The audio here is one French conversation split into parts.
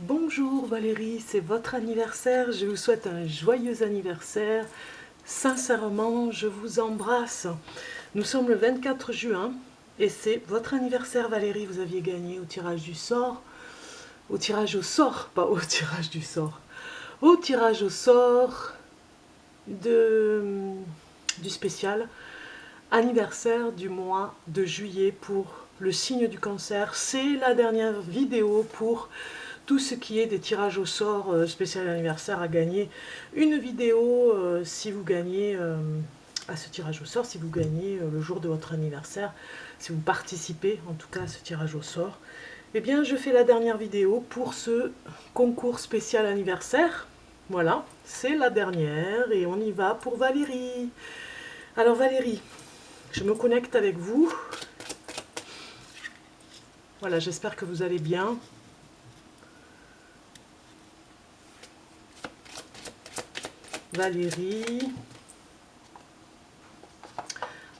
Bonjour Valérie, c'est votre anniversaire, je vous souhaite un joyeux anniversaire. Sincèrement, je vous embrasse. Nous sommes le 24 juin et c'est votre anniversaire Valérie, vous aviez gagné au tirage du sort. Au tirage au sort, pas au tirage du sort. Au tirage au sort de, du spécial anniversaire du mois de juillet pour le signe du cancer. C'est la dernière vidéo pour tout ce qui est des tirages au sort spécial anniversaire à gagner. Une vidéo si vous gagnez à ce tirage au sort, si vous gagnez le jour de votre anniversaire, si vous participez en tout cas à ce tirage au sort. Eh bien, je fais la dernière vidéo pour ce concours spécial anniversaire. Voilà, c'est la dernière et on y va pour Valérie. Alors Valérie, je me connecte avec vous. Voilà, j'espère que vous allez bien. Valérie.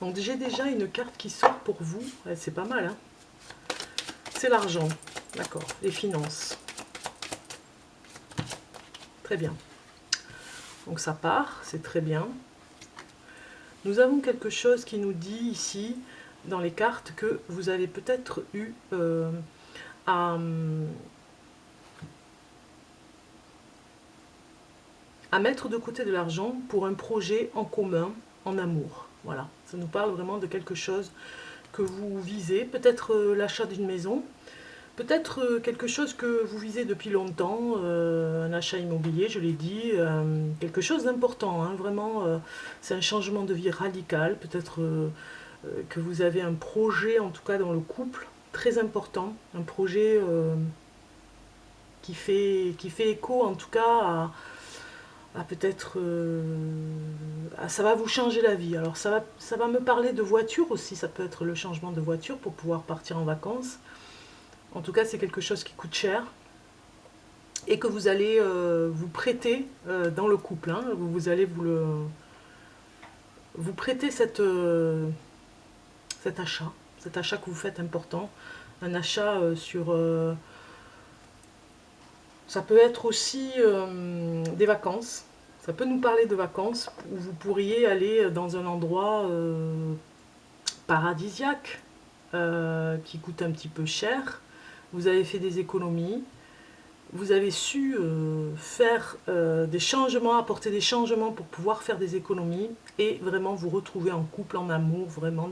Donc j'ai déjà une carte qui sort pour vous. Ouais, c'est pas mal, hein. C'est l'argent, d'accord, les finances. Très bien. Donc ça part, c'est très bien. Nous avons quelque chose qui nous dit ici, dans les cartes, que vous avez peut-être eu à mettre de côté de l'argent pour un projet en commun, en amour. Voilà, ça nous parle vraiment de quelque chose que vous visez, peut-être l'achat d'une maison, peut-être quelque chose que vous visez depuis longtemps, un achat immobilier, je l'ai dit, quelque chose d'important, hein, vraiment, c'est un changement de vie radical, peut-être que vous avez un projet, en tout cas dans le couple, très important, un projet qui fait écho en tout cas à peut-être... ça va vous changer la vie. Alors ça va me parler de voiture aussi, ça peut être le changement de voiture pour pouvoir partir en vacances. En tout cas, c'est quelque chose qui coûte cher et que vous allez vous prêter dans le couple. Hein. Vous allez vous prêter cet achat que vous faites important. Un achat sur... ça peut être aussi des vacances. Ça peut nous parler de vacances où vous pourriez aller dans un endroit paradisiaque qui coûte un petit peu cher. Vous avez fait des économies. Vous avez su faire des changements, apporter des changements pour pouvoir faire des économies et vraiment vous retrouver en couple, en amour, vraiment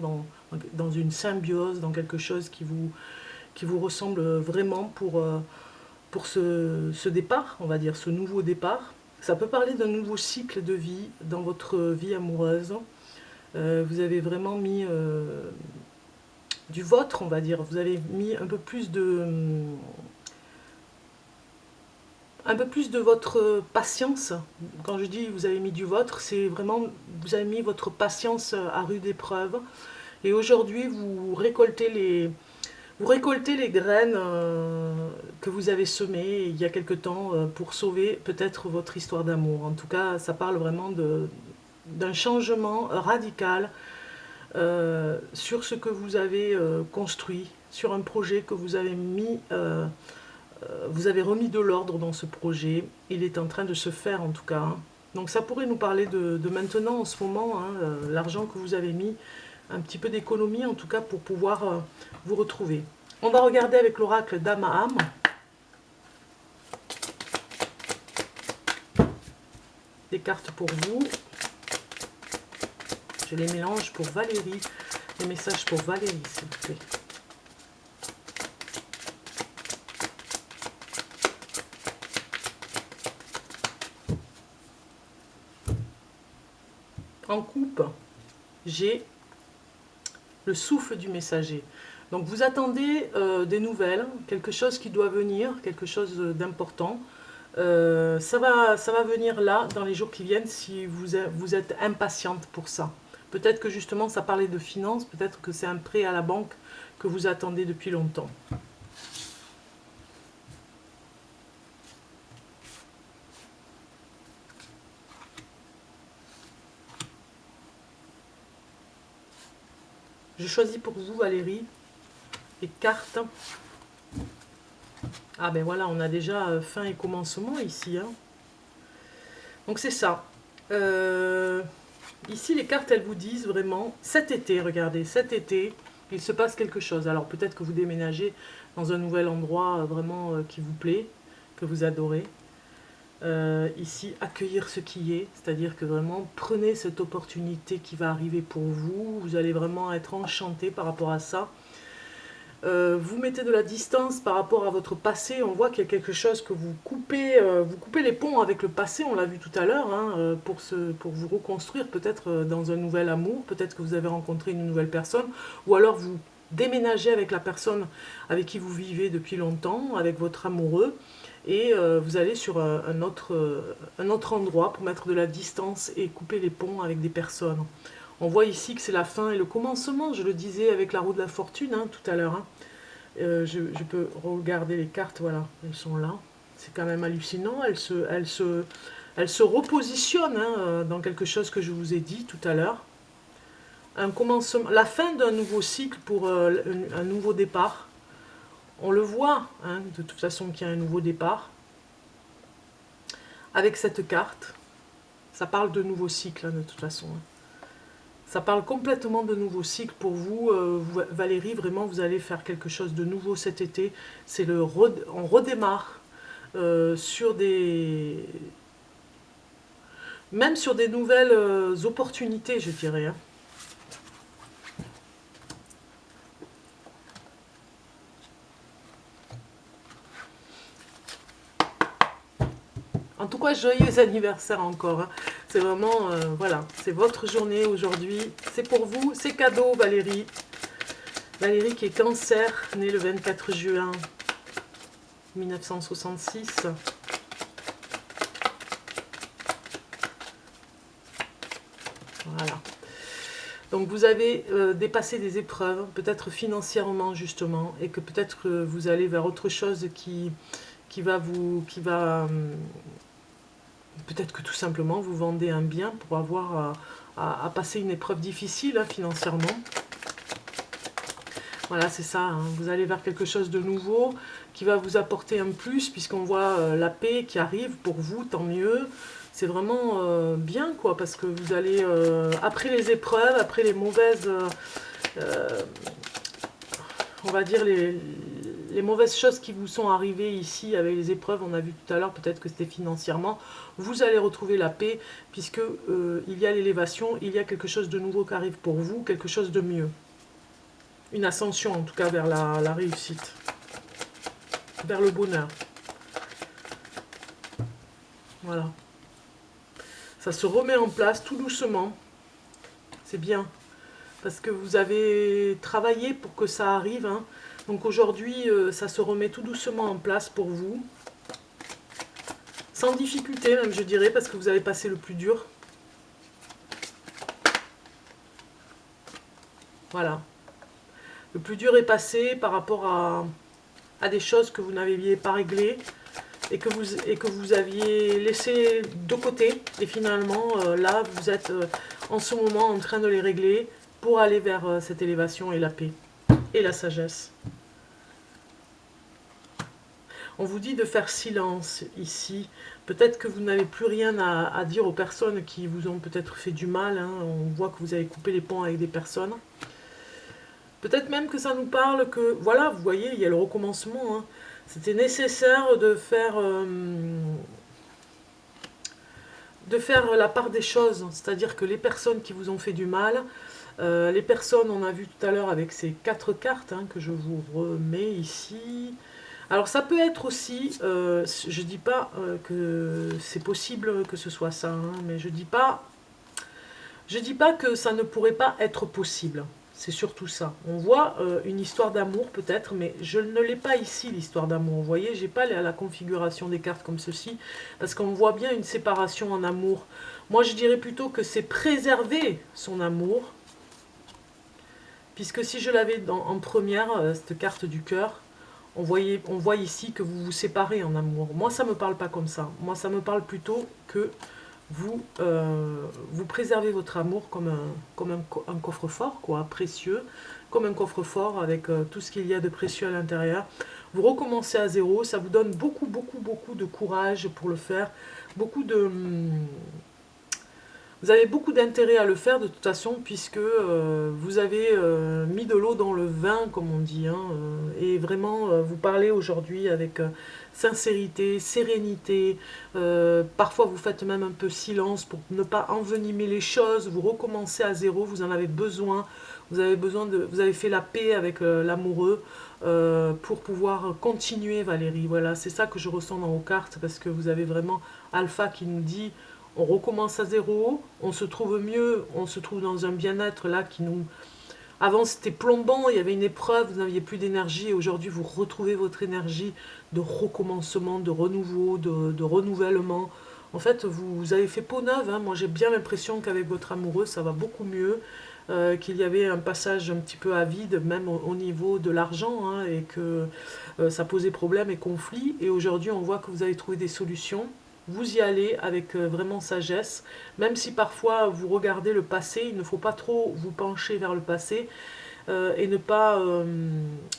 dans une symbiose, dans quelque chose qui vous ressemble vraiment pour ce départ, on va dire, ce nouveau départ. Ça peut parler d'un nouveau cycle de vie dans votre vie amoureuse. Vous avez vraiment mis du vôtre, on va dire. Vous avez mis un peu plus de votre patience. Quand je dis vous avez mis du vôtre, c'est vraiment vous avez mis votre patience à rude épreuve. Et aujourd'hui, vous récoltez les graines que vous avez semées il y a quelque temps pour sauver peut-être votre histoire d'amour. En tout cas, ça parle vraiment d'un changement radical sur ce que vous avez construit, sur un projet que vous avez remis de l'ordre dans ce projet. Il est en train de se faire en tout cas. Hein. Donc ça pourrait nous parler de maintenant, en ce moment, hein, l'argent que vous avez mis, un petit peu d'économie en tout cas pour pouvoir vous retrouver. On va regarder avec l'oracle Dame à âme. Des cartes pour vous. Je les mélange pour Valérie. Les messages pour Valérie, s'il vous plaît. En coupe, j'ai le souffle du messager. Donc vous attendez des nouvelles, quelque chose qui doit venir, quelque chose d'important. Ça va venir là, dans les jours qui viennent, si vous êtes impatiente pour ça. Peut-être que justement ça parlait de finances, peut-être que c'est un prêt à la banque que vous attendez depuis longtemps. Je choisis pour vous, Valérie, les cartes Ah ben voilà, on a déjà fin et commencement ici, hein. Donc c'est ça. Ici, les cartes, elles vous disent vraiment, cet été, regardez, cet été, il se passe quelque chose. Alors peut-être que vous déménagez dans un nouvel endroit vraiment qui vous plaît, que vous adorez. Ici, accueillir ce qui est, c'est-à-dire que vraiment, prenez cette opportunité qui va arriver pour vous. Vous allez vraiment être enchanté par rapport à ça. Vous mettez de la distance par rapport à votre passé, on voit qu'il y a quelque chose que vous coupez les ponts avec le passé, on l'a vu tout à l'heure, hein, pour vous reconstruire peut-être dans un nouvel amour, peut-être que vous avez rencontré une nouvelle personne, ou alors vous déménagez avec la personne avec qui vous vivez depuis longtemps, avec votre amoureux, et vous allez sur un autre endroit pour mettre de la distance et couper les ponts avec des personnes. On voit ici que c'est la fin et le commencement, je le disais avec la roue de la fortune hein, tout à l'heure. Hein. Je peux regarder les cartes, voilà, elles sont là. C'est quand même hallucinant, elles se repositionnent hein, dans quelque chose que je vous ai dit tout à l'heure. Un commencement, la fin d'un nouveau cycle pour un nouveau départ. On le voit, hein, de toute façon, qu'il y a un nouveau départ. Avec cette carte, ça parle de nouveau cycle, hein, de toute façon. Hein. Ça parle complètement de nouveau cycle pour vous. Valérie, vraiment, vous allez faire quelque chose de nouveau cet été. On redémarre sur des... Même sur des nouvelles opportunités, je dirais. Hein. En tout cas, joyeux anniversaire encore. Hein. C'est vraiment, voilà, c'est votre journée aujourd'hui. C'est pour vous, c'est cadeau, Valérie. Valérie qui est cancer, née le 24 juin 1966. Voilà. Donc vous avez dépassé des épreuves, peut-être financièrement justement, et que peut-être que vous allez vers autre chose qui va peut-être que tout simplement vous vendez un bien pour avoir à passer une épreuve difficile hein, financièrement. Voilà, c'est ça, hein. Vous allez vers quelque chose de nouveau qui va vous apporter un plus, puisqu'on voit la paix qui arrive pour vous, tant mieux. C'est vraiment bien, quoi, parce que vous allez, après les épreuves, après les mauvaises, on va dire les mauvaises choses qui vous sont arrivées ici avec les épreuves, on a vu tout à l'heure, peut-être que c'était financièrement, vous allez retrouver la paix, puisque il y a l'élévation, il y a quelque chose de nouveau qui arrive pour vous, quelque chose de mieux. Une ascension en tout cas vers la réussite, vers le bonheur. Voilà. Ça se remet en place tout doucement. C'est bien. Parce que vous avez travaillé pour que ça arrive. Hein. Donc aujourd'hui, ça se remet tout doucement en place pour vous. Sans difficulté même je dirais, parce que vous avez passé le plus dur. Voilà. Le plus dur est passé par rapport à des choses que vous n'aviez pas réglées et que vous aviez laissé de côté. Et finalement, là, vous êtes en ce moment en train de les régler pour aller vers cette élévation et la paix et la sagesse. On vous dit de faire silence ici. Peut-être que vous n'avez plus rien à dire aux personnes qui vous ont peut-être fait du mal. Hein. On voit que vous avez coupé les ponts avec des personnes. Peut-être même que ça nous parle que, voilà, vous voyez, il y a le recommencement. Hein. C'était nécessaire de faire la part des choses. C'est-à-dire que les personnes qui vous ont fait du mal, les personnes, on a vu tout à l'heure avec ces 4 cartes hein, que je vous remets ici. Alors ça peut être aussi, je dis pas que c'est possible que ce soit ça, hein, mais je dis pas que ça ne pourrait pas être possible. C'est surtout ça. On voit une histoire d'amour peut-être, mais je ne l'ai pas ici l'histoire d'amour. Vous voyez, j'ai pas la configuration des cartes comme ceci, parce qu'on voit bien une séparation en amour. Moi je dirais plutôt que c'est préserver son amour, puisque si je l'avais en première, cette carte du cœur, on voit ici que vous vous séparez en amour. Moi ça me parle pas comme ça. Moi ça me parle plutôt que vous préservez votre amour comme un coffre-fort, quoi, précieux, comme un coffre-fort avec tout ce qu'il y a de précieux à l'intérieur. Vous recommencez à zéro, ça vous donne beaucoup de courage pour le faire, beaucoup de... Vous avez beaucoup d'intérêt à le faire de toute façon puisque vous avez mis de l'eau dans le vin comme on dit, hein, et vraiment vous parlez aujourd'hui avec sincérité, sérénité, parfois vous faites même un peu silence pour ne pas envenimer les choses, vous recommencez à zéro, vous en avez besoin, vous avez fait la paix avec l'amoureux pour pouvoir continuer Valérie, voilà, c'est ça que je ressens dans vos cartes parce que vous avez vraiment Alpha qui nous dit on recommence à zéro, on se trouve mieux, on se trouve dans un bien-être là qui nous... Avant c'était plombant, il y avait une épreuve, vous n'aviez plus d'énergie et aujourd'hui vous retrouvez votre énergie de recommencement, de renouveau, de renouvellement. En fait vous avez fait peau neuve, hein. Moi j'ai bien l'impression qu'avec votre amoureux ça va beaucoup mieux, qu'il y avait un passage un petit peu à vide même au niveau de l'argent, hein, et que ça posait problème et conflit et aujourd'hui on voit que vous avez trouvé des solutions. Vous y allez avec vraiment sagesse, même si parfois vous regardez le passé, il ne faut pas trop vous pencher vers le passé et ne pas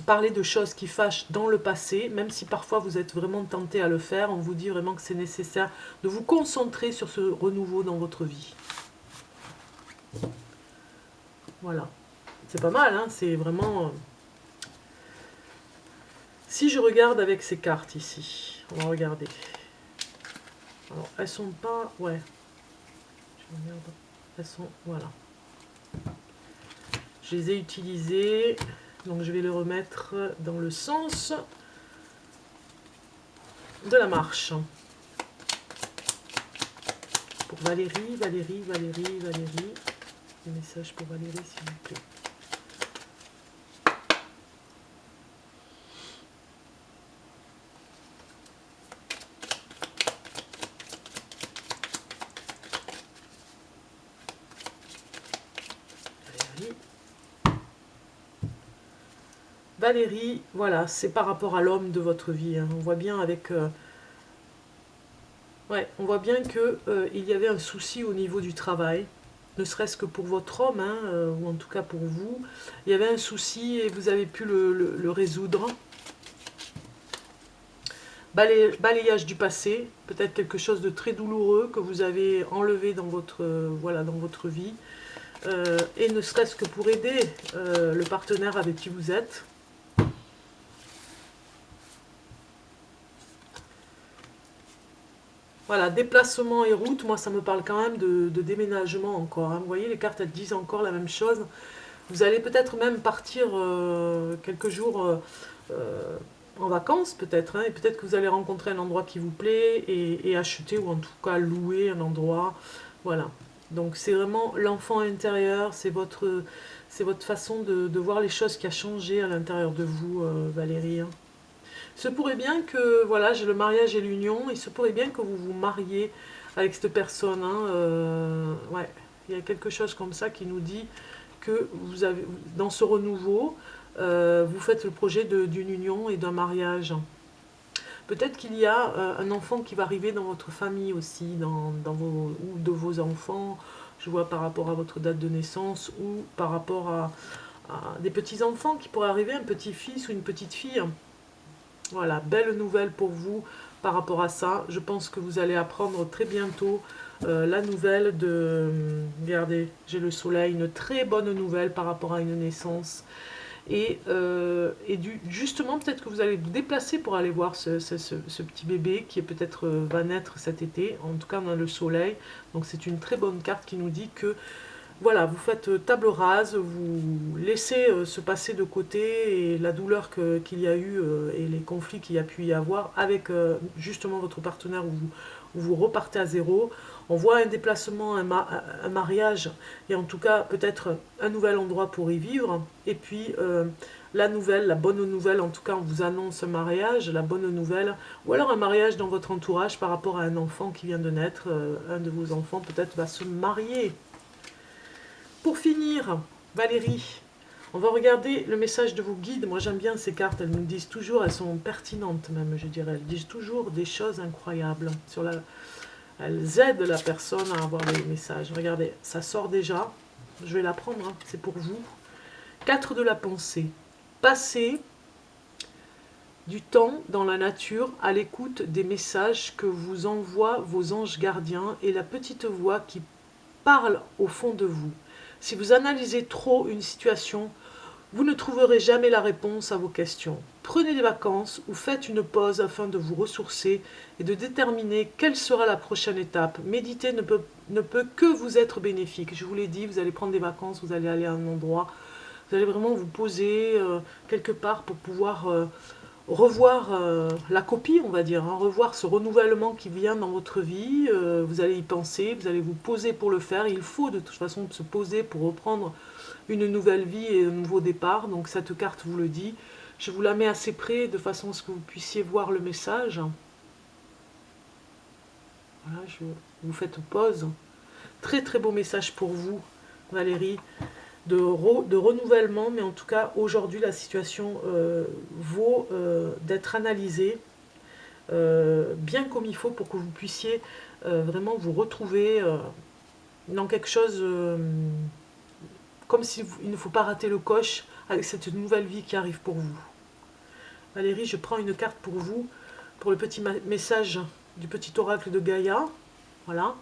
parler de choses qui fâchent dans le passé, même si parfois vous êtes vraiment tenté à le faire, on vous dit vraiment que c'est nécessaire de vous concentrer sur ce renouveau dans votre vie. Voilà, c'est pas mal, hein, c'est vraiment... Si je regarde avec ces cartes ici, on va regarder. Alors, elles sont pas... Ouais. Je regarde. Elles sont... Voilà. Je les ai utilisées. Donc, je vais les remettre dans le sens de la marche. Pour Valérie, Valérie, Valérie, Valérie. Des messages pour Valérie, s'il vous plaît. Valérie, voilà, c'est par rapport à l'homme de votre vie, hein. On voit bien avec... ouais, on voit bien que il y avait un souci au niveau du travail, ne serait-ce que pour votre homme, hein, ou en tout cas pour vous. Il y avait un souci et vous avez pu le résoudre. Balayage du passé, peut-être quelque chose de très douloureux que vous avez enlevé dans votre, voilà, dans votre vie. Et ne serait-ce que pour aider le partenaire avec qui vous êtes. Voilà, déplacement et route, moi ça me parle quand même de déménagement encore, hein. Vous voyez, les cartes elles disent encore la même chose. Vous allez peut-être même partir quelques jours en vacances peut-être, hein, et peut-être que vous allez rencontrer un endroit qui vous plaît et acheter ou en tout cas louer un endroit. Voilà, donc c'est vraiment l'enfant intérieur, c'est votre façon de voir les choses qui a changé à l'intérieur de vous, Valérie, hein. Il se pourrait bien que, voilà, j'ai le mariage et l'union, il se pourrait bien que vous vous mariez avec cette personne, hein, ouais, il y a quelque chose comme ça qui nous dit que vous avez, dans ce renouveau, vous faites le projet d'une union et d'un mariage. Peut-être qu'il y a un enfant qui va arriver dans votre famille aussi, dans vos, ou de vos enfants, je vois par rapport à votre date de naissance, ou par rapport à des petits-enfants qui pourraient arriver, un petit-fils ou une petite-fille. Voilà, belle nouvelle pour vous par rapport à ça. Je pense que vous allez apprendre très bientôt la nouvelle de... Regardez, j'ai le soleil, une très bonne nouvelle par rapport à une naissance. Et justement, peut-être que vous allez vous déplacer pour aller voir ce petit bébé qui est peut-être va naître cet été. En tout cas, on a le soleil. Donc c'est une très bonne carte qui nous dit que voilà, vous faites table rase, vous laissez se passer de côté et la douleur qu'il y a eu et les conflits qu'il y a pu y avoir avec justement votre partenaire où vous repartez à zéro. On voit un déplacement, un mariage et en tout cas peut-être un nouvel endroit pour y vivre. Et puis la bonne nouvelle, en tout cas on vous annonce un mariage, la bonne nouvelle, ou alors un mariage dans votre entourage par rapport à un enfant qui vient de naître, un de vos enfants peut-être va se marier. Pour finir, Valérie, on va regarder le message de vos guides. Moi j'aime bien ces cartes, elles nous disent toujours, elles sont pertinentes même je dirais, elles disent toujours des choses incroyables. Elles aident la personne à avoir les messages. Regardez, ça sort déjà, je vais la prendre, hein, c'est pour vous. 4 de la pensée. Passez du temps dans la nature à l'écoute des messages que vous envoient vos anges gardiens et la petite voix qui parle au fond de vous. Si vous analysez trop une situation, vous ne trouverez jamais la réponse à vos questions. Prenez des vacances ou faites une pause afin de vous ressourcer et de déterminer quelle sera la prochaine étape. Méditer ne peut que vous être bénéfique. Je vous l'ai dit, vous allez prendre des vacances, vous allez aller à un endroit, vous allez vraiment vous poser quelque part pour pouvoir revoir la copie, on va dire, hein, revoir ce renouvellement qui vient dans votre vie. Vous allez y penser, vous allez vous poser pour le faire. Il faut de toute façon se poser pour reprendre une nouvelle vie et un nouveau départ. Donc cette carte vous le dit. Je vous la mets assez près de façon à ce que vous puissiez voir le message. Voilà, vous faites pause. Très très beau message pour vous, Valérie, de renouvellement, mais en tout cas aujourd'hui la situation vaut d'être analysée bien comme il faut pour que vous puissiez vraiment vous retrouver dans quelque chose comme s'il ne faut pas rater le coche avec cette nouvelle vie qui arrive pour vous. Valérie, je prends une carte pour vous, pour le petit message du petit oracle de Gaïa. Voilà.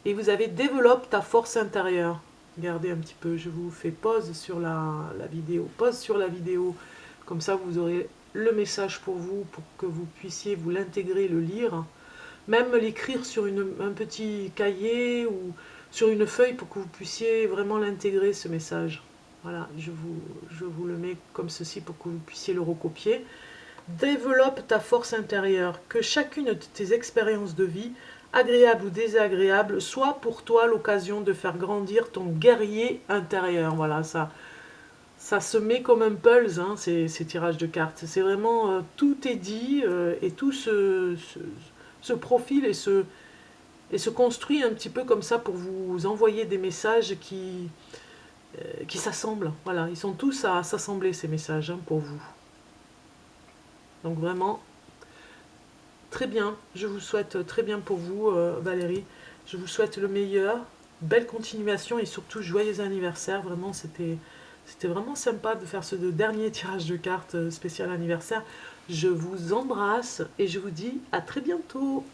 Et vous avez développe ta force intérieure. Regardez un petit peu, je vous fais pause sur la vidéo. Pause sur la vidéo. Comme ça, vous aurez le message pour vous, pour que vous puissiez vous l'intégrer, le lire. Même l'écrire sur un petit cahier ou sur une feuille pour que vous puissiez vraiment l'intégrer, ce message. Voilà, je vous le mets comme ceci pour que vous puissiez le recopier. Développe ta force intérieure, que chacune de tes expériences de vie, agréables ou désagréables, soit pour toi l'occasion de faire grandir ton guerrier intérieur. Voilà, ça se met comme un pulse, hein, ces tirages de cartes. C'est vraiment, tout est dit et tout se profile et se construit un petit peu comme ça pour vous envoyer des messages qui s'assemblent. Voilà, ils sont tous à s'assembler ces messages hein, pour vous. Donc vraiment, très bien. Je vous souhaite très bien pour vous, Valérie. Je vous souhaite le meilleur. Belle continuation et surtout joyeux anniversaire. Vraiment, c'était vraiment sympa de faire ce dernier tirage de cartes spécial anniversaire. Je vous embrasse et je vous dis à très bientôt.